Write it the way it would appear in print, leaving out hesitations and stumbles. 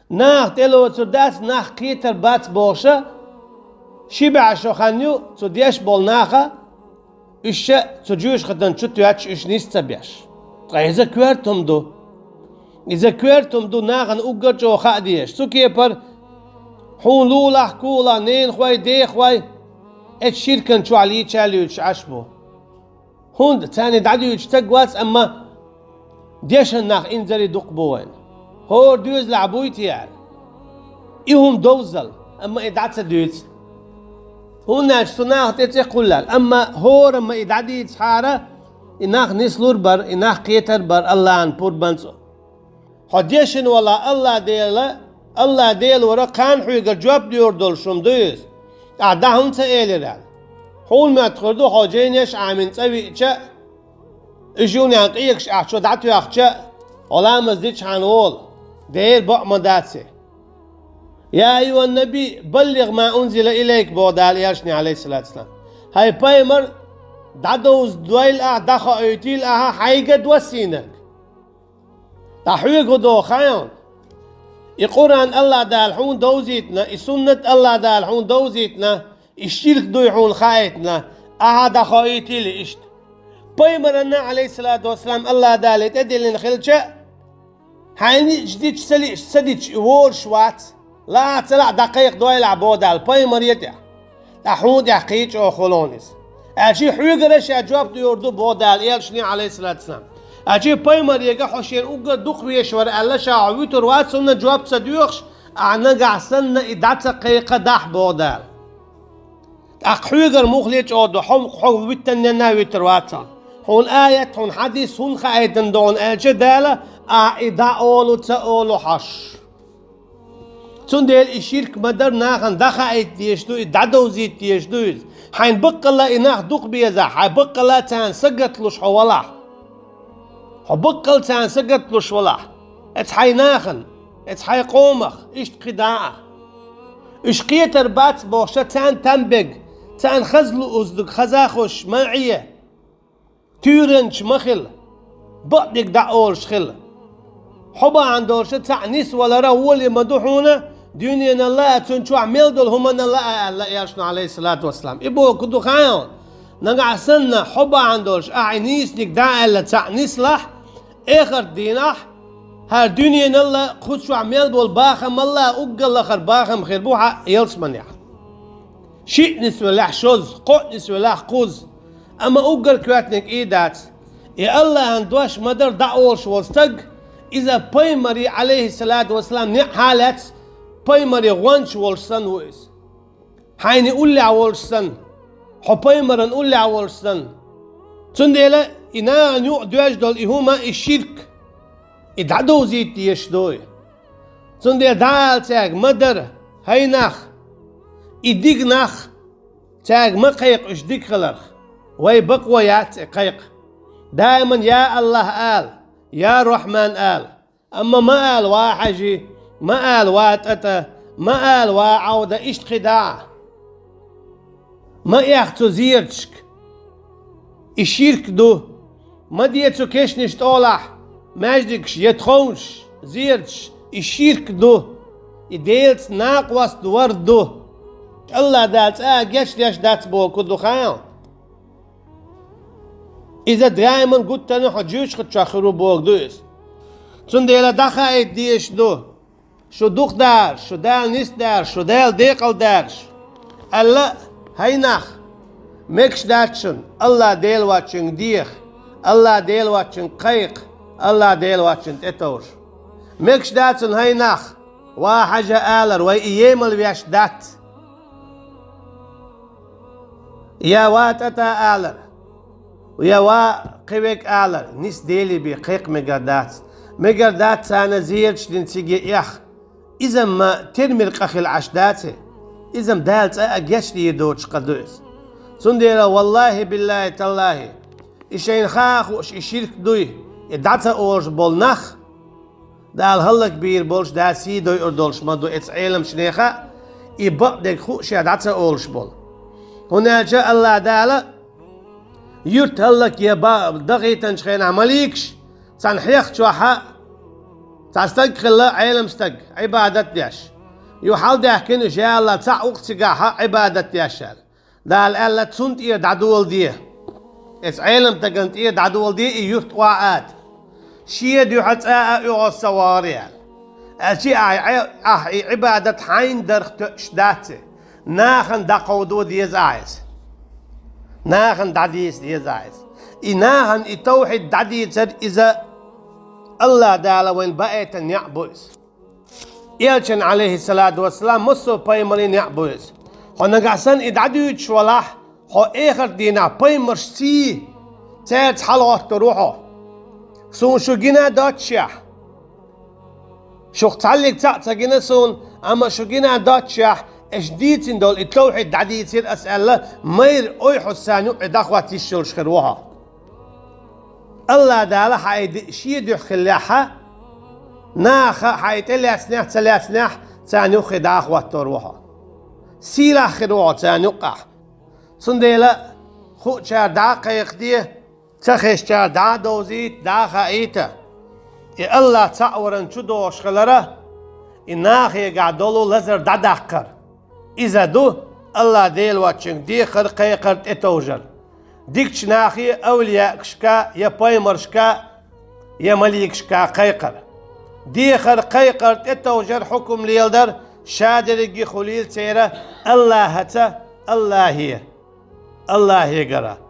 nach telo zu das nach Keter Batz Borsche Shib'a Shochanu zu Diash Bolnacha Isha zu Jewish Khatan Chutuyach Ishnis Tabiash. Iza kwertum do. Iza kwertum do nagan Ugacho Khadiash. Sukieper Hun Lula Kula Nen Khwai De Khwai Et Shirkan Chuali Chaluch Ashbo. Hund Tani Dadu Tagwats Amma Diashan nach Inzari Dukboen. Hor Duz Labuitiar. Ihum Dozal Amma Idatsa Duz. هنا صناعة تقولال أما هو لما يدعي تحارة إناخ نسلور بر إناخ قيتر بر الله عن بور بنسو حديشن ولا الله ديل ورا كان حيقر جواب ديور دول شم دويز أعداهم تأيلران حول ما تخردو حاجينيش عامين تسوي إيشا إجوني عن قيقش أحشو دعتو أخشا ولا مزديش عن وول ديل بق مداتسي يا أيها النبي بلغ ما أنزل إليك بودال يرشني عليه الصلاة والسلام هاي بايمر دادوز دويل دخا أيتيل حيقة دوسينك تحويق دو خيون القرآن الله دالحون دوزيتنا السنة الله دالحون دوزيتنا الشرك دويحون خايتنا دخا أيتيل إشت بايمر أن عليه الصلاة والسلام الله دالت أدلين خلشة هاي جديد سديش وورش وات لا تلا دقيق دويل عبودال باي مريتع تحود يحقيج او خلونس اجي حيقرش اجواب ديوردو بودال يلشني عليه الصلاة والسلام اجي باي مريقا حوشين اوغا دقويشور الا شاعويتر واتسونا جواب تسديوخش اعنا قعسن ادعت قيقة داح بودال حيقر مخليج اودو حق بيتننا ويتر واتسان هون آية هون حديث هون خايدن دون اجي دالة ادا اولو تاولو حش تندل الشرك مدر ناخن دخايت ديشدو دادو زيت ديشدو حين بق الله إناخ دوق بيزا حين بق الله تان سقط لش حوالاه حبق الله تان سقط لش ولا اتس حي ناخن اتس حي قومخ اشت قداعة اش قيتر بات بوشة تان تنبق تان خزلو ازدق خزاخوش معية تيرنش مخل بقدق دعولش خل حبا عندورشة تعنيس ولا راولي مدوحونا دنيا الله تنشو عمل دول هم الله يرشنا عليه الصلاة والسلام إبو كدو خايون نقع سنة حبا عندورش أعنيس نقدع إلا تعنيس لح آخر دينح هر دنيا الله خد شو عمل دول باخم الله أقل آخر باخم خير بوحا يلس منيح شيء نسوى لح شوز قوت نسوى لح قوز أما أقل كواتنك إيدات يا الله هندوش مدر دعولش والستق إذا بايمري عليه الصلاة والسلام حالات بايمري غوانش والسن ويس حين يقول لي والسن حو بايمرن يقول لي والسن تنديلا إنا نيو دواج دول إهما الشرك إدعدو زيت يشدوي تنديلا دال تاج مدر هاي نخ إديق نخ تاج ما قيق إش ديك خلق وي بقويات قيق دائما يا الله آل يا رحمن آل أما ما آل واحجي ما آل واتأتا ما آل وعودة إشت خداع ما ياختو زيرتشك الشرك دو ما ديتو كيش نشتولح ماجدكش يتخونش زيرتش الشرك دو يديلت ناقواس دوار دو الله دالت جيش ليش دات بوكو دو خيان إذا دائما قلت أنا حجوش خدشاخرو بوك دويس تنديلا دخايت ديش دو شو دوخ دار شو دال نيس دار شو دال ديقل دارش ألا هيناخ مكش داتشن الله ديل واتشن ديخ الله ديل واتشن قيق الله ديل واتشن تتور مكش داتشن هيناخ وحاجة آلر وإيامل وياش دات يا واتتا آلر ويا قويك آلر نيس ديلي بقيق مقردات سانا زيرش لنسيجي يخ إذا ما ترمي القخي العشداتي إذا دالت أجيش لي يدوش قدوس سنديرا والله بالله تالله إشين خاخ وش إشيرك دوي إدعتا أورش بولنخ دال هلا كبير بولش دا سيدو يردولش مدو إتس عيلم شنيخا إبقدك خوش إدعتا أورش بول هنا جاء الله دالا يرت هلك يا با دغيتن شخين عمليكش تنحيخ شوحا تستق خلا علم استق عبادة ديش يحال ده كن إن شاء الله تاع وقت جاها عبادة ديشال دال ألا تسنت إيه دعدول ديه إس علم تجنت إيه دعدول ديه يخت وعاد شيء دي حتى يو السواريال أشياء عبادة حين درخت شداته ناخن دقودو ديز عايز ناخن دعديس ديز عايز إناهن التوحيد دعديس إذا الله دالا وين بقيت يعبوس يلشن عليه الصلاة والسلام مصو بايمرين يعبوس هو نقعسن إدعديوش شوالح هو إخر دينا بايمر سي تات حلوة تروحه سون شو جينا داتشيح شو تعلق تاعتنا سون أما شو جينا داتشيح إجديتين دول التوحيد دعديس أسأله مير أي حسانيو إداخواتي الشلش خروها الله دالا حايد شيد يخليها ناخ حايد اللي أسنح تلي أسنح تانيو خداخ واتروها سيلا خروها تانيو قح سنديلا خو شار دا قيقديه تخش شار دا دوزيت دا خايته الله تعورن شو دوش خلره إناخي قعدولو لزر دا داقر إذا دو الله ديل واتشنك دي خر قيقرت اتوجر ديكش ناخي أولياء كشكا يا بايمرشكا يا مليكشكا قيقر دي خر قيقرت اتوجر حكم ليلدر شادرقي خليل سيرة الله هتا الله هي قرا